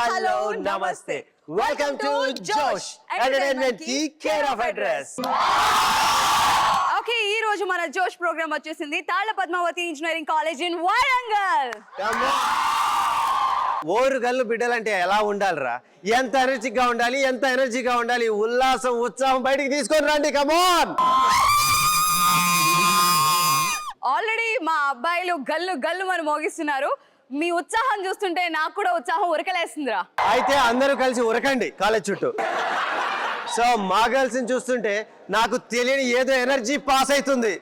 Hello నమస్తే welcome to Josh entertainment కి care of address. Okay, ఈ రోజు మన జోష్ ప్రోగ్రామ్ వచ్చేసింది Talla Padmavathi engineering college in Warangal. Orugallu బిడ్డలంటే ఎలా ఉండాలిరా, ఎంత ఎనర్జీగా ఉండాలి, ఎంత ఎనర్జీగా ఉండాలి, ఉల్లాసం ఉత్సాహం బయటికి తీసుకొని రండి. కమాన్. ఆల్రెడీ మా అబ్బాయిలు గల్లు గల్లు మరి మోగిస్తున్నారు. మీ ఉత్సాహం చూస్తుంటే నాకు కూడా ఉత్సాహం ఉరకలేస్తుందిరా. అయితే అందరూ కలిసి ఉరకండి కాలేజ్ చుట్టూ. సో మా గర్ల్స్ ని చూస్తుంటే నాకు తెలియని ఏదో ఎనర్జీ పాస్ అవుతుంది.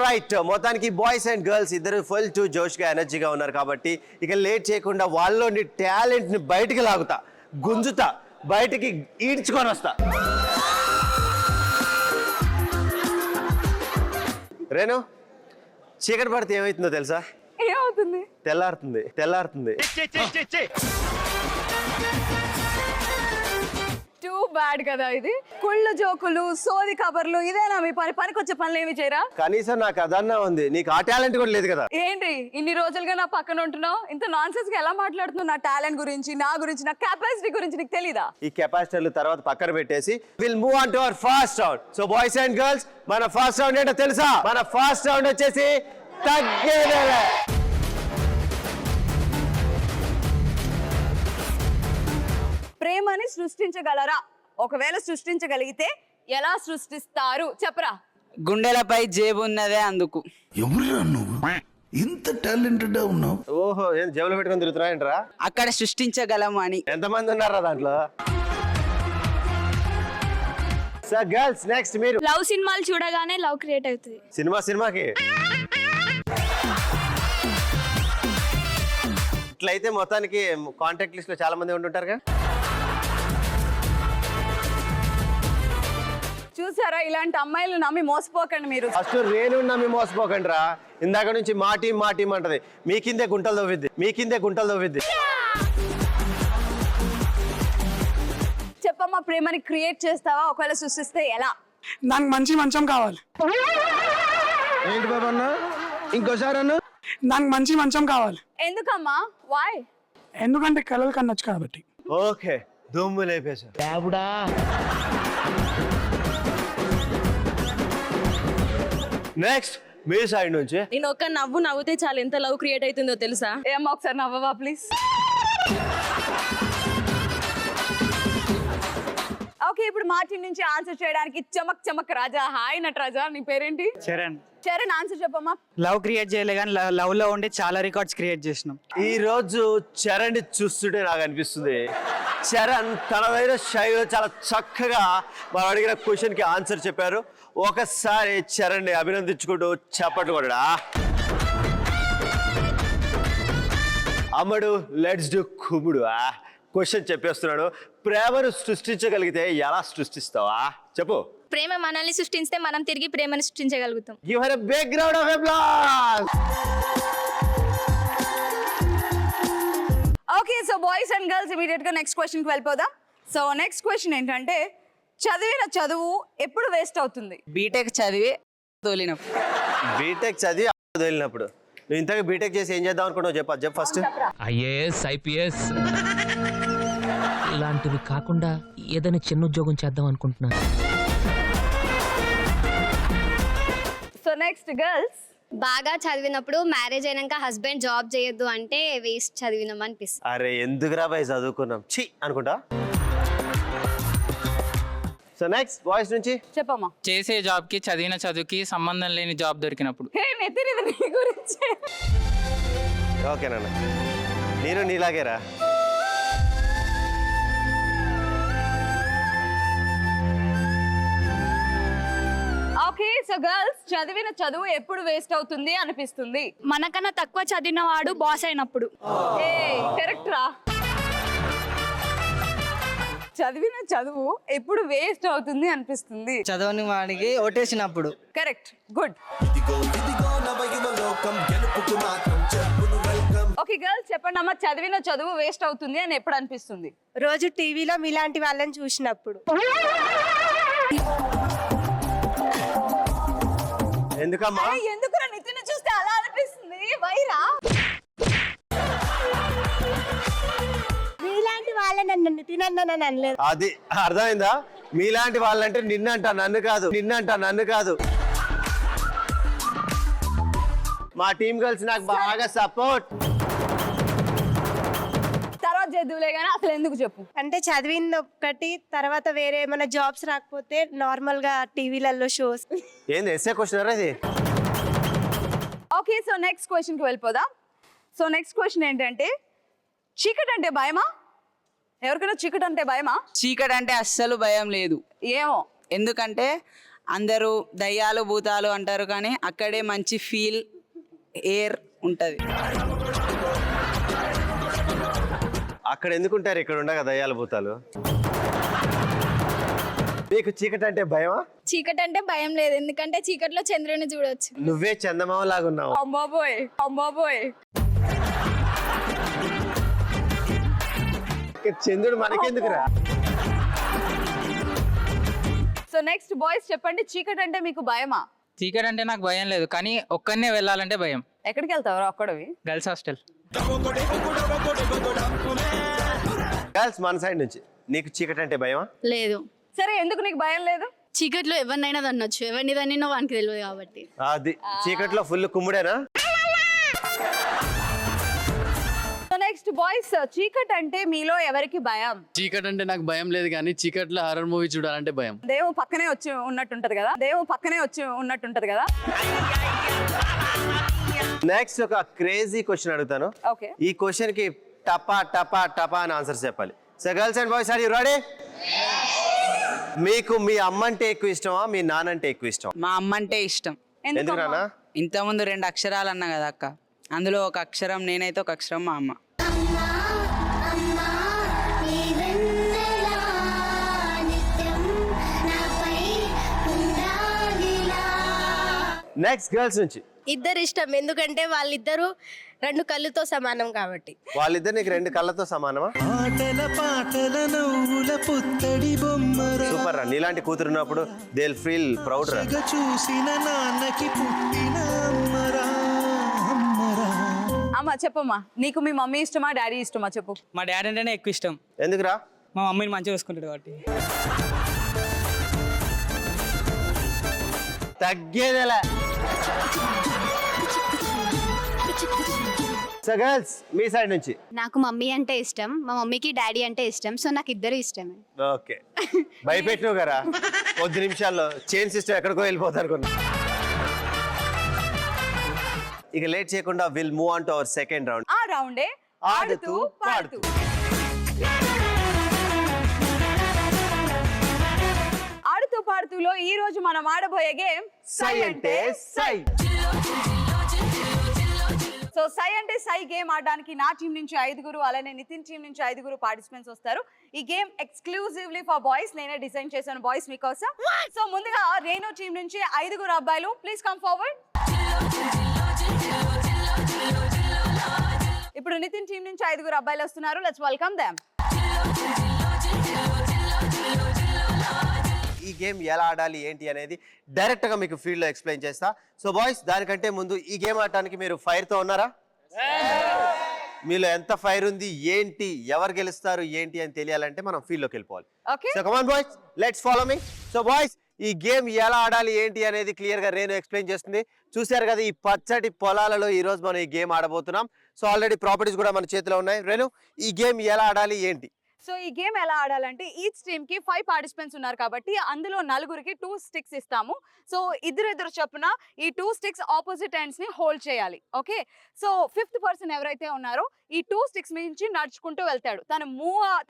రైట్, మొత్తానికి బాయ్స్ అండ్ గర్ల్స్ ఇద్దరు ఫుల్ టు జోష్ గా ఎనర్జీగా ఉన్నారు కాబట్టి ఇక లేట్ చేయకుండా వాళ్ళలోని టాలెంట్ ని బయటికి లాగుతా, గుంజుతా, బయటికి ఈడ్చుకొని వస్తా. రేణు, చీకటి పడితే ఏమవుతుందో తెలుసా? ఏమవుతుంది? తెల్లారుతుంది. తెల్లారుతుంది. టూ బ్యాడ్ కదా ఇది. కుళ్ళు జోకులు, సోది కబర్లు, ఇదేనా మీ పని? పనికొచ్చే పనులు ఏమి చేయరా? కనీసం నాకు అదన్నా ఉంది, నీకు ఆ టాలెంట్ కూడా లేదు కదా. ఏంటి ఇన్ని రోజులుగా నా పక్కన ఉంటున్నావు? ఇంత నాన్ సెన్స్ గా ఎలా మాట్లాడుతున్నావు? నా టాలెంట్ గురించి, నా గురించి, నా కెపాసిటీ గురించి నీకు తెలీదా? ఈ కెపాసిటీలు తర్వాత పక్కన పెట్టేసి will move on to our first round. So boys and girls, మన ఫస్ట్ రౌండ్ ఏంటో తెలుసా? మన ఫస్ట్ రౌండ్ వచ్చేసి తగ్గేదేలే. ప్రేమని సృష్టించగలరా? ఒకవేళ సృష్టించగలిగితే ఎలా సృష్టిస్తారు చెప్పరా? గుండెలపై జేబు ఉన్నదే అందుకు. ఎవరురా నువ్వు ఇంత టాలెంటెడ్ ఉన్నావు? ఓహో, ఏం జేబులో పెట్టుకొని తిరుగుతున్నాయంటరా? అక్కడ సృష్టించగలము అని. ఎంతమంది ఉన్నారా దాంట్లో? సార్ గర్ల్స్, నెక్స్ట్ మీరు. లవ్ సినిమాలు చూడగానే లవ్ క్రియేట్ అవుతుంది. సినిమాకి ఇట్లయితే మొత్తానికి కాంటాక్ట్ లిస్ట్ లో చాలా మంది ఉంటుంటారుగా. చూసారా, ఇలాంటి అమ్మాయిలు నమ్మి మోసపోకండి మీరు. ఫస్ట్ రేణు నమ్మి మోసపోకండి రా. ఇందాక నుంచి మా టీం అంటది. మీ కిందే గుంటలు తవ్విద్ది. చెప్పమ్మా, ప్రేమని క్రియేట్ చేస్తావా? ఒకవేళ సృష్టిస్తే ఎలా? నాకు మంచి మంచం కావాలి. ఏంటి బాబా అన్న, ఇంకోసారి అన్న. నాకు మంచి మంచం కావాలి. ఎందుకమ్మా? వాయ్? ఎందుకంటే కలలు కనొచ్చు కాబట్టి. ఓకే, దుమ్ము లేపేశారు. నెక్స్ట్ మీ సైడ్ నుంచి. నేను ఒక నవ్వు నవ్వుతే చాలు ఎంత లవ్ క్రియేట్ అవుతుందో తెలుసా? ఏమో ఒకసారి నవ్వవా ప్లీజ్? ఓకే, ఇప్పుడు మార్టిన్ నుంచి ఆన్సర్ చేయడానికి చమక్ చమక్ రాజా. హాయ్ నటరాజా, నీ పేరేంటి? చరణ్ ఆన్సర్ చెప్పమ్మా. లవ్ క్రియేట్ చేయలే కానీ లవ్ లో ఉండి చాలా రికార్డ్స్ క్రియేట్ చేసినాం. ఈ రోజు చరణ్ చూస్తుంటే నాకు అనిపిస్తుంది, చరణ్ తనదైన శైలిలో చాలా చక్కగా మనం అడిగిన క్వశ్చన్ కి ఆన్సర్ చెప్పారు. ఒకసారి చరణ్ ని అభినందించుకుంటూ చప్పట్లు కొట్టడా. అమ్మడు లెట్స్ డూ కుమ్ముడు. క్వశ్చన్ చెప్పేస్తున్నాడు, ప్రేమను సృష్టించగలిగితే ఎలా సృష్టిస్తావా చెప్పు. ప్రేమ మనల్ని సృష్టిస్తే మనం తిరిగి ప్రేమను సృష్టించగలుగుతాం. Give her a big round of applause. Okay, so boys and girls immediate గా నెక్స్ట్ క్వశ్చన్ కి వెళ్ళిపోదాం. సో నెక్స్ట్ క్వశ్చన్ ఏంటంటే, చదివిన చదువు ఎప్పుడు వేస్ట్ అవుతుంది? బీటెక్ చదివి తోలినప్పుడు. బీటెక్ చదివి వదిలినప్పుడు. నువ్వు ఇంతగా బీటెక్ చేసి ఏం చేద్దాం అనుకున్నావు చెప్పు ఫస్ట్. ఐఏఎస్, ఐపీఎస్ ఇలాంటివి కాకుండా ఏదైనా చిన్న ఉద్యోగం చేద్దాం అనుకుంటున్నాను. So next girls. బాగా చదివినప్పుడు మ్యారేజ్ అయినాక హస్బెండ్ జాబ్ చేయొద్దు అంటే వేస్ట్ చదివినాం అనిపిస్తుంది. అరే ఎందుకురా బాయ్ చదువుకున్నాం ఛీ అనుకుంటా. సో నెక్స్ట్ బాయ్స్ నుంచి చెప్పమ్మా. చేసే జాబ్ కి చదివిన చదువుకి సంబంధం లేని జాబ్ దొరికినప్పుడు. హే నితిన్, ఇది నీ గురించే. ఓకేనా, నేను నీలాగేరా. ఓకే, సో గర్ల్స్, చదివిన చదువు ఎప్పుడు వేస్ట్ అవుతుంది అనిపిస్తుంది? మనకన్నా తక్కువ చదివిన వాడు బాస్ అయినప్పుడు. కరెక్ట్ రా. చదివిన చదువు ఎప్పుడు వేస్ట్ అవుతుంది అనిపిస్తుంది? చదవని వాడికి ఓటేసినప్పుడు. Correct, good. ఓకే గర్ల్స్, చెప్పండి అమ్మా, చదివిన చదువు వేస్ట్ అవుతుంది అని ఎప్పుడు అనిపిస్తుంది? రోజు టీవీలో మీలాంటి వాళ్ళని చూసినప్పుడు. ఎందుకమ్మా? ఎందుకు నితిన్ చూస్తే అలా అనిపిస్తుంది? వైరా నితిన్ అన్న అనలేదు. అది అర్థమైందా? మీలాంటి వాళ్ళంటే నిన్నంట నన్ను కాదు. మా టీం గర్ల్స్ నాకు బాగా సపోర్ట్. తర్వాత చేద్దులే కానీ అసలు ఎందుకు చెప్పు. అంటే చదివింది ఒక్కటి, తర్వాత వేరే ఏమైనా జాబ్స్ రాకపోతే నార్మల్ గా టీవీలలో షోస్. ఏంది ఎస్ఏ క్వశ్చన్ ఇది? ఓకే, సో నెక్స్ట్ క్వశ్చన్కి వెళ్ళిపోదాం. సో నెక్స్ట్ క్వశ్చన్ ఏంటంటే, చీకటి అంటే భయమా? ఎవరికైనా చీకటి అంటే భయమా? చీకటి అంటే అస్సలు భయం లేదు. ఏమో ఎందుకంటే అందరూ దయ్యాలు భూతాలు అంటారు, కానీ అక్కడే మంచి ఫీల్ ఎయిర్ ఉంటుంది. అక్కడ ఎందుకుంటారు, ఇక్కడ ఉండగా దయ్యాల భూతాలు. నీకు చీకటి అంటే భయమా? చీకటి అంటే భయం లేదు, ఎందుకంటే చీకట్లో చంద్రుని చూడొచ్చు. నువ్వే చందమామ లాగున్నావు. అమ్మాబోయ్ చంద్రుడు మనకెందుకురా? సో నెక్స్ట్ బాయ్స్ చెప్పండి, చీకటి అంటే మీకు భయమా? చీకటి అంటే నాకు భయం లేదు, కానీ ఒక్కనే వెళ్ళాలంటే భయం. ఎక్కడికి వెళ్తావు అక్కడవి? Girls hostel. గర్ల్స్ మన సైడ్ నుంచి నీకు చీకటి అంటే భయమా? లేదు. సరే, ఎందుకు నీకు భయం లేదు? చీకట్లో ఎవరినైనా తన్నొచ్చు, ఎవరిని తన్నినో వానికి తెలియదు కాబట్టి. అది చీకట్లో ఫుల్ కుమ్ముడేనా? సో నెక్స్ట్ బాయ్స్, చీకటి అంటే మీలో ఎవరికి భయం? చీకటి అంటే నాకు భయం లేదు, కానీ చీకట్లో హారర్ మూవీ చూడాలంటే భయం. దేవుడు పక్కనే వచ్చి ఉన్నట్టుంటది కదా. నెక్స్ట్ ఒక క్రేజీ క్వశ్చన్ అడుగుతాను. ఓకే, ఈ క్వశ్చన్ కి టపా టపా టపా అని ఆన్సర్ చెప్పాలి. So girls and boys, are you ready? మీకు మీ అమ్మ అంటే ఎక్కువ ఇష్టమా, మీ నాన్న అంటే ఎక్కువ ఇష్టం? మా అమ్మ అంటే ఇష్టం. ఎందుకు నాన్న? ఇంతకుముందు 2 అక్షరాలు అన్నా కదా అక్క, అందులో ఒక అక్షరం నేనైతే, ఒక అక్షరం మా అమ్మ. నెక్స్ట్ గర్ల్స్ నుంచి. ఇద్దరు ఇష్టం, ఎందుకంటే వాళ్ళిద్దరు 2 కళ్ళుతో సమానం కాబట్టి. వాళ్ళిద్దరు నీకు 2 కళ్ళతో సమానమా? సూపర్ రా, నీలాంటి కూతురు ఉన్నప్పుడు దే విల్ ఫీల్ ప్రౌడ్ రా. అమ్మా చెప్పమ్మా, నీకు మీ మమ్మీ ఇష్టమా డాడీ ఇష్టమా చెప్పు. మా డాడీ అంటేనే ఎక్కువ ఇష్టం. ఎందుకురా? మా మమ్మీని మంచిగా చూసుకుంటాడు కాబట్టి. తగ్గేదేలా. సో గర్ల్స్ మీ సైడ్ నుంచి. నాకు మమ్మీ అంటే ఇష్టం, మా మమ్మీకి డాడీ అంటే ఇష్టం, సో నాకు ఇద్దరు ఇష్టమే. ఓకే, భయపెట్టినావు కదా 10 నిమిషాల్లో చైన్ సిస్టమ్ ఎక్కడికో వెళ్ళిపోతారు అనుకున్నా. ఇక లేట్ చేయకుండా will move on to our second round. ఆ రౌండే ఆడుతూ పాడుతూ. ఆడుతూ పాడుతూలో ఈ రోజు మనం ఆడబోయే గేమ్ సై అంటే సై. సో సై అంటే సై గేమ్ ఆడడానికి నా టీం నుంచి 5గురు, అలానే నితిన్ టీం నుంచి 5గురు పార్టిసిపెంట్స్ వస్తారు. ఈ గేమ్ ఎక్స్క్లూజివ్లీ ఫర్ బాయ్స్, నేనే డిజైన్ చేశాను బాయ్స్ మీకోసం. సో ముందుగా రేణు టీం నుంచి 5గురు అబ్బాయిలు, ప్లీజ్ కమ్ ఫార్వర్డ్. ఇప్పుడు నితిన్ టీం నుంచి 5గురు అబ్బాయిలు వస్తున్నారు, లెట్స్ వెల్కమ్ దెం. ఈ గేమ్ ఎలా ఆడాలి ఏంటి అనేది డైరెక్ట్ గా మీకు ఫీల్డ్ లో ఎక్స్ప్లెయిన్ చేస్తా. సో బాయ్స్, దానికంటే ముందు ఈ గేమ్ ఆడటానికి మీరు ఫైర్ తో ఉన్నారా? మీలో ఎంత ఫైర్ ఉంది, ఏంటి, ఎవరు గెలుస్తారు ఏంటి అని తెలియాలంటే మనం ఫీల్డ్ లోకి వెళ్ళిపోవాలి. Okay, so come on boys, let's follow me. So boys, ఈ గేమ్ ఎలా ఆడాలి ఏంటి అనేది క్లియర్ గా రేణు ఎక్స్ప్లెయిన్ చేస్తుంది. చూశారు కదా, ఈ పచ్చటి పొలాలలో ఈ రోజు మనం ఈ గేమ్ ఆడబోతున్నాం. సో ఆల్రెడీ ప్రాపర్టీస్ కూడా మన చేతిలో ఉన్నాయి. రేణు, ఈ గేమ్ ఎలా ఆడాలి ఏంటి? సో ఈ గేమ్ ఎలా ఆడాలంటే, ఈచ్ టీమ్ కి 5 పార్టిసిపెంట్స్ ఉన్నారు కాబట్టి అందులో 4గురికి 2 స్టిక్స్ ఇస్తాము. సో ఇద్దరు చొప్పున ఈ 2 స్టిక్స్ ఆపోజిట్ ఎండ్స్ ని హోల్డ్ చేయాలి. ఓకే, సో 5th పర్సన్ ఎవరైతే ఉన్నారో ఈ 2 స్టిక్స్ నుంచి నడుచుకుంటూ వెళ్తాడు.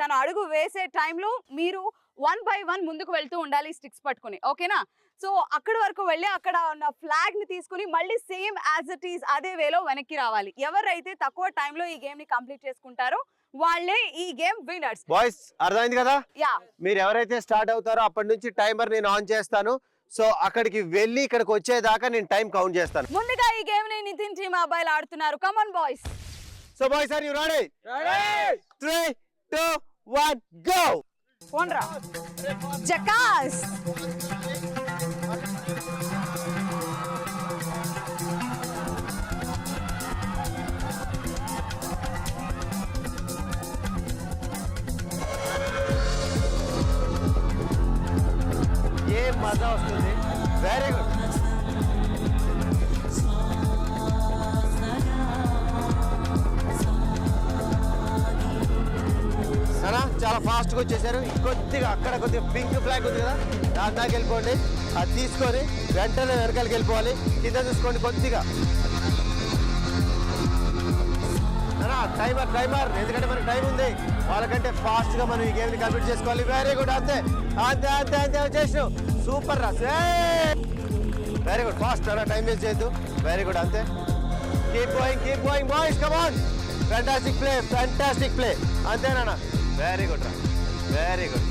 తన అడుగు వేసే టైంలో మీరు 1 by 1 ముందుకు వెళ్తూ ఉండాలి స్టిక్స్ పట్టుకుని. ఓకేనా? సో అక్కడి వరకు వెళ్ళి అక్కడ ఉన్న ఫ్లాగ్ ని తీసుకుని మళ్ళీ సేమ్ యాజ్ ఇట్ ఈస్ అదే వేలో వెనక్కి రావాలి. ఎవరైతే తక్కువ టైంలో ఈ గేమ్ ని కంప్లీట్ చేసుకుంటారో వాళ్ళే ఈ గేమ్ విన్నర్స్. బాయ్స్ అర్థమైంది కదా? యా, మీరు ఎవరైతే స్టార్ట్ అవుతారో అప్పటి నుంచి టైమర్ నేను ఆన్ చేస్తాను. సో అక్కడికి వెళ్ళి ఇక్కడికి వచ్చేదాకా నేను టైం కౌంట్ చేస్తాను. ముందుగా ఈ గేమ్ ని నితిన్ టీమ్ అబ్బాయిలు ఆడుతున్నారు. Come on boys. So boys, are you ready? Ready. 3 2 1 go. పోన్రా జకాస్. మజా వస్తుంది. Very good. చాలా ఫాస్ట్గా వచ్చేసారు. కొద్దిగా అక్కడ కొద్దిగా పింక్ ఫ్లాగ్ ఉంది కదా, దాని దాకా వెళ్ళిపోండి. అది తీసుకొని వెంటనే వెనకాలకి వెళ్ళిపోవాలి. కింద చూసుకోండి కొద్దిగా. టైమర్ ఎందుకంటే మనకి టైం ఉంది. వాళ్ళకంటే ఫాస్ట్గా మనం ఈ గేమ్ని కంప్లీట్ చేసుకోవాలి. Very good. అంతే అంతే అంతే అంతే వచ్చేసినావు. సూపర్ రా. Very good. ఫాస్ట్ అలా టైం వేస్ట్ చేయొద్దు. Very good. అంతే. Keep going boys, come on. Fantastic play అంతేనా? వెరీ గుడ్ రా. Very good.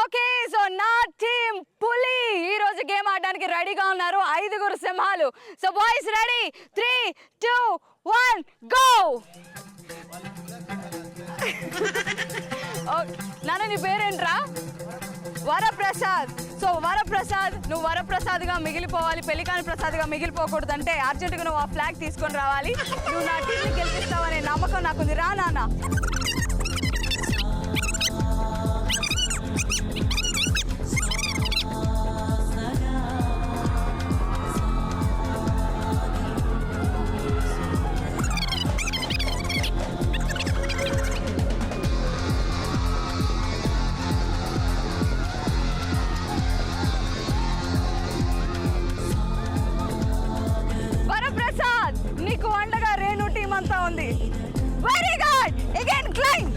ఓకే, సో నా టీం పులి ఈ రోజు గేమ్ ఆడడానికి రెడీగా ఉన్నారు. 5 సింహాలు. So boys ready? 3, 2, 1 గో. నాన్న నీ పేరేంట్రా? వరప్రసాద్. సో వరప్రసాద్, నువ్వు వరప్రసాద్గా మిగిలిపోవాలి, పెళ్లికాని ప్రసాద్గా మిగిలిపోకూడదు. అంటే అర్జెంటుగా నువ్వు ఆ ఫ్లాగ్ తీసుకొని రావాలి. నువ్వు నా టీంని గెలిపిస్తావనే నమ్మకం నాకుంది. రా నాన్న. నీకు అండగా రేణు టీం అంతా ఉంది. Very good. Again climb.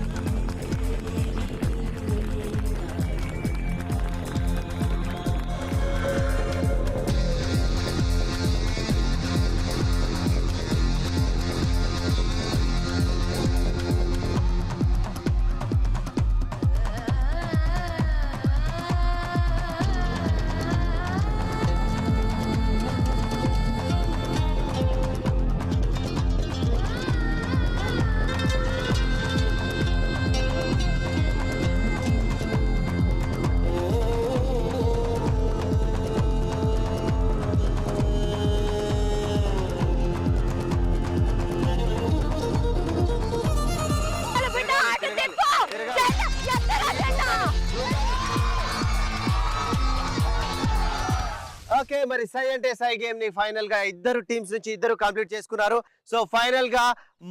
Okay, మరి సై అంటే సై గేమ్ ని ఫైనల్ గా ఇద్దరు టీమ్స్ నుంచి ఇద్దరు కంప్లీట్ చేసుకున్నారు. సో ఫైనల్ గా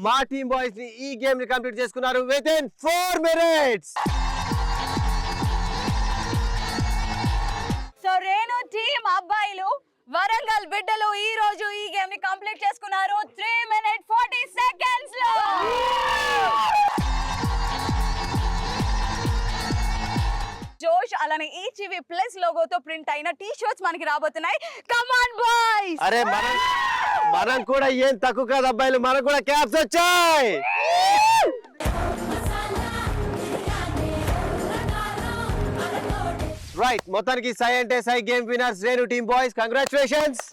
మా టీమ్ బాయ్స్ ని ఈ గేమ్ ని కంప్లీట్ చేసుకున్నారు with in 4 minutes. So Renu team అబ్బాయిలు, వరంగల్ బిడ్డలు ఈ రోజు ఈ గేమ్ ని కంప్లీట్ చేసుకున్నారు 3 minutes 40 seconds లో. జోష్ అలానే ఈటీవీ ప్లస్ లోగోతో ప్రింట్ అయిన టీ షర్ట్స్ మనకి రాబోతున్నాయి. Come on boys. అరే మనం కూడా ఏం తక్కువ కాదు అబ్బాయిలు, మనకు కూడా క్యాప్స్ వచ్చాయి. రైట్, మొత్తానికి సై అంటే సై game winners Renu team boys. Congratulations.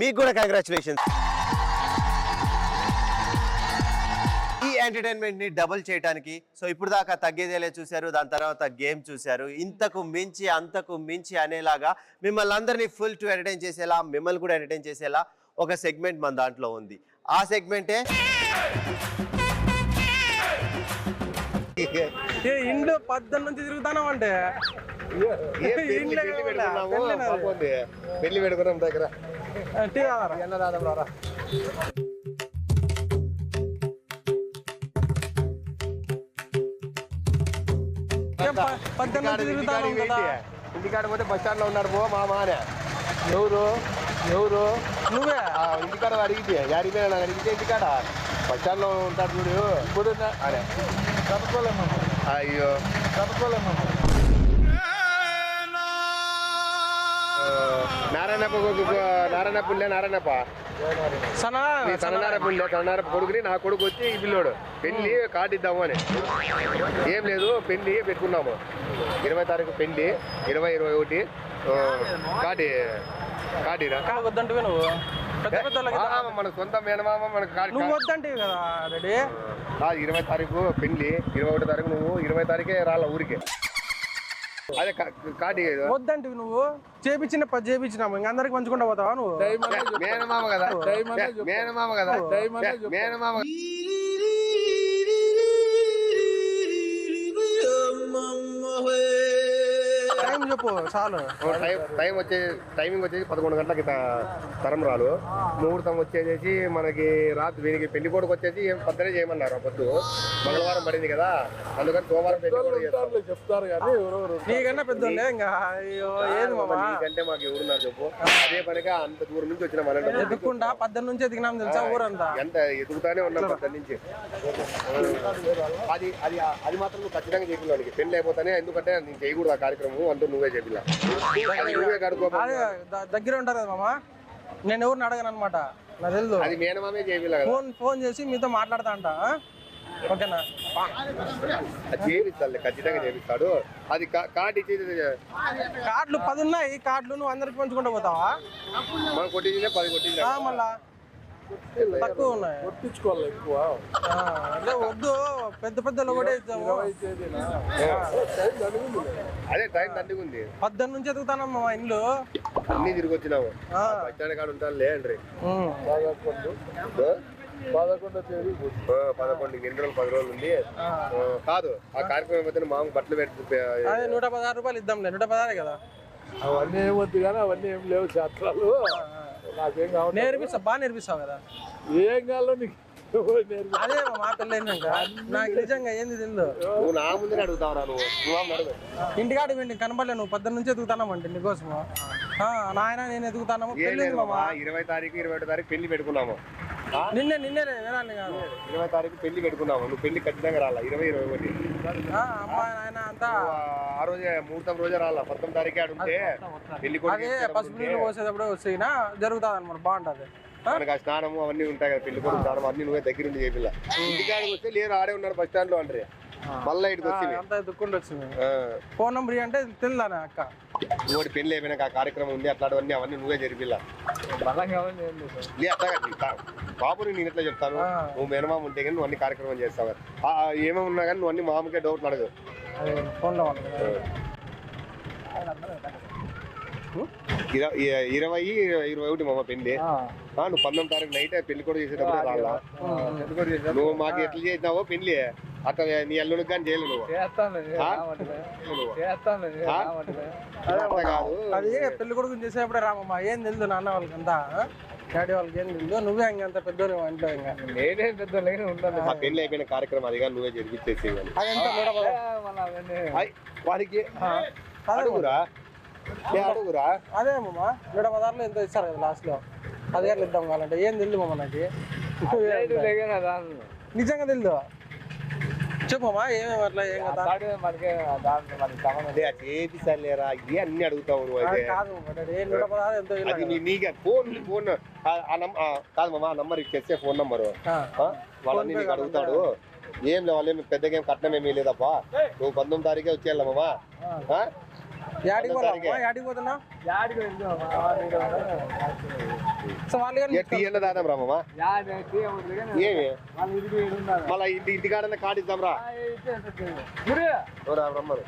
మీకు కూడా కంగ్రాచులేషన్స్. ఈ ఎంటర్టైన్మెంట్ ని డబుల్ చేయడానికి సో ఇప్పుడు దాకా తగ్గేదేలే చూశారు, దాని తర్వాత గేమ్ చూశారు. ఇంతకు మించి అంతకు మించి అనేలాగా మిమ్మల్ని అందరినీ ఫుల్ టు ఎంటర్టైన్ చేసేలా, మిమ్మల్ని కూడా ఎంటర్టైన్ చేసేలా ఒక సెగ్మెంట్ మన దాంట్లో ఉంది. ఆ సెగ్మెంటే ఇంట్లో 18 నుంచి తిరుగుతాను అంటే పెళ్లి పెట్టుకున్నాం దగ్గర ఇంటికాడ పోతే బస్ స్టాండ్ లో ఉన్నాడు మా మానే. ఎవరు నువ్వే ఇంటికాడ అడిగితే యాడిపోయినా అడిగితే ఇంటికాడ బస్ స్టాండ్ లో ఉంటాడు చూడు. ఇప్పుడు అదే అయ్యో నారాయణప్ప సన్ననారప్ప కొడుకుని నా కొడుకు వచ్చి ఈ పిల్లోడు పెళ్లి కార్డు ఇద్దాము అని. ఏం లేదు, పెళ్లి పెట్టుకున్నాము 20 తారీఖు పెళ్లి, 20, 21 కార్డు వద్దంటే నువ్వు పెద్ద పెద్ద వాళ్ళకి ఇద్దాం. మన సొంత మేనమామ మన నువ్వు వద్దంటే కదా రెడీ 20 తారీఖు పెళ్లి 21 తారీఖు నువ్వు 20 తారీఖే రాళ్ళ ఊరికి అదే కాటి వద్దంటే నువ్వు చేపించినాము ఇంక అందరికి పంచుకుంటా పోతావా నువ్వు మేనమామ కదా మేనమామ కదా మేనమామ టైం చెప్పు చాలు. టైమింగ్ వచ్చేసి 11 గంటలకి తరంరాలు. ముహూర్తం వచ్చేసి మనకి రాత్రి దీనికి పెళ్లి కొడుకు వచ్చేసి పొద్దునే చేయమన్నారు. పొద్దు మంగళవారం పడింది కదా, అందుకని సోమవారం పెళ్లి కొడుకు చెప్తారు కానీ నీకన్నా పెద్ద ఇంకా ఏది నీకంటే మాకు ఎవరున్నారు చెప్పు. అదే పనిగా అంత దూరం నుంచి వచ్చిన మన ఎదుక్కుండా 18 నుంచి ఎదిగినాం తెలుసా ఊరంతా. ఎంత ఎదుగుతానే ఉన్నాం 10 నుంచి. అది అది అది మాత్రం నువ్వు ఖచ్చితంగా చెప్పినానికి పెళ్లి అయిపోతానే, ఎందుకంటే నేను చేయకూడదు ఆ కార్యక్రమం అంటూ నువ్వే చెప్పిలా. నువ్వే కడుకో. అదే దగ్గర ఉంటారు కదా మామ, నేను ఎవరిని అడగను అనమాట, నాకు తెలుసు. అది మేనమామే చేపిలా కదా. ఫోన్ చేసి మీతో మాట్లాడతా అంట. ఓకేనా? చేపిస్తాడు, ఖచ్చితంగా చేపిస్తాడు. అది కార్డు ఇచ్చేది. కార్డులు 10 ఉన్నాయి. కార్డులు నువ్వు అందరికి పంచుకుంటూ పోతావా? మనం కొట్టిందే 10 కొట్టింది. మళ్ళా తక్కువ ఉన్నాయి, కొట్టించుకోవాలి ఎక్కువ. అదే వద్దు, పెద్ద పెద్దలు కూడా ఇద్దాము. అదే టైం దండిగా ఉంది. 18 నుంచి ఎదుగుతానమ్మా మా ఇల్లు. అన్ని తిరిగి వచ్చినావు. బస్టాండ్ కాడ ఉంటాను లేండి. 11 ఎన్ని రోజులు 10 రోజులు ఉంది కాదు. ఆ కార్యక్రమం అయిపోతే మామూలు బట్టలు పెట్టి 116 రూపాయలు ఇద్దాంలే. 116 కదా. అవన్నీ ఏమొద్దు కానీ అవన్నీ ఏం లేవు శాస్త్రాలు. నాకేం కావాలి నేర్పిస్తా, బాగా నేర్పిస్తావు కదా. ఏం కావాలో నీకు అదే మా పెళ్ళైనాక నాకు నిజంగా ఏంది తెలియదు. నువ్వు నా ముందే అడుగుతావు. నువ్వు అడుగు. ఇంటికాడ వెండి కనపడలే, నువ్వు 18 నుంచి ఎదుగుతానామంటే నీకోసము. నాయన నేను ఎదుగుతాను. పెళ్ళి 20 తారీఖు 21 తారీఖు పెళ్లి పెట్టుకున్నాము. నిన్నే వినాలి కాదు. 20 తారీఖు పెళ్లి పెట్టుకున్నాము. నువ్వు పెళ్లి ఖచ్చితంగా రాలా. 20-21 అమ్మాయి నాయన అంతా ఆ రోజే ముహూర్తం రోజే రాలా. 19 తారీఖే ఆడుంటే పెళ్లి కూడా అదే పసుపు నీళ్ళు పోసేటప్పుడు వచ్చినా జరుగుతుంది అనమాట. బాగుంటది. మనకు ఆ స్నానము అవన్నీ ఉంటాయి కదా, పెళ్లి కూడా స్నానం అన్ని నువ్వే దగ్గర ఉండి చేపిల్ల. ఇంటికాడికి వస్తే లేరు, ఆడే ఉన్నారు బస్ స్టాండ్ లో అంటే మళ్ళీ ఇటుకు వచ్చి అంతా దుక్కుండి వచ్చింది. ఫోన్ నంబర్ అంటే తెలుదానే అక్క. ఇంకోటి పెళ్లి అయిపోయినాక ఆ కార్యక్రమం ఉంది, అట్లాంటివన్నీ అవన్నీ నువ్వే జరిపిల్ల. అట్లా బాబుని నేను ఎట్లా చెప్తాను. నువ్వు మేనమామ ఉంటే కానీ నువ్వు అన్ని కార్యక్రమం చేస్తావు. ఏమేమి ఉన్నా కానీ నువ్వు అన్ని మామకే డౌట్లు అడగదు. ఫోన్లో 20-21 మామ పెళ్లి. నువ్వు 19 తారీఖు నైట్ పెళ్లి కూడా చేసేటప్పుడు రాలా. నువ్వు మాకు ఎట్లా చేసినావో పెళ్లి అట్లా నీ అల్లుడికి కానీ చేయలేదు నువ్వు. కాదు అది పెళ్లి కొడుకుని చేసేప్పుడే రామమ్మా. ఏం తెలుసు నాన్న వాళ్ళకి అంతా, డాడీ వాళ్ళకి ఏం తెలుసు. నువ్వే ఇంకంత పెద్ద ఇంట్లో ఇంకా నేనే పెద్ద ఉంటాను. ఆ పెళ్లి అయిపోయిన కార్యక్రమం అదిగా నువ్వే జరిపించేసేవాళ్ళు. వారికి అడుగురా అడుగురా. అదేమమ్మా 116 ఎంతో ఇస్తారు కదా లాస్ట్ లో. 10,000 ఇద్దాం కావాలంటే. ఏం తెలుసు మమ్మ నాకు నిజంగా తెలుసు. చెప్పమ్మా ఏమేమి అట్లా ఏం కదా చేపిస్తాలేరా ఇది అన్ని అడుగుతావు నువ్వు. అయితే కాదు 116 ఎంతో నీకే ఫోన్ కాదు మామ, ఆ నంబర్ ఇచ్చేస్తే ఫోన్ నంబరు వాళ్ళని నీకు అడుగుతాడు. ఏం లేవాలి పెద్దగా ఏం కట్నం ఏమీ లేదప్పా. నువ్వు 19 తారీఖే వచ్చేయాలమ్మా. దాదాం రామమ్మా. ఏమి మళ్ళీ ఇంటికాడనే కార్డు ఇద్దాం రా రమ్మరు.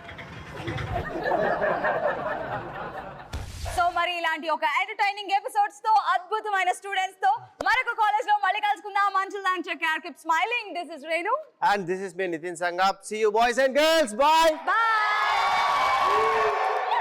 సో మరి ఇలాంటి ఒక ఎంటర్టైనింగ్ ఎపిసోడ్స్ తో, అద్భుతమైన స్టూడెంట్స్ తో మరొక కాలేజ్ లో మళ్ళీ కలుసుకుందాం. Until then, take care, keep smiling. This is Renu and this is me Nitin Sangap. See you boys and girls. Bye. Bye.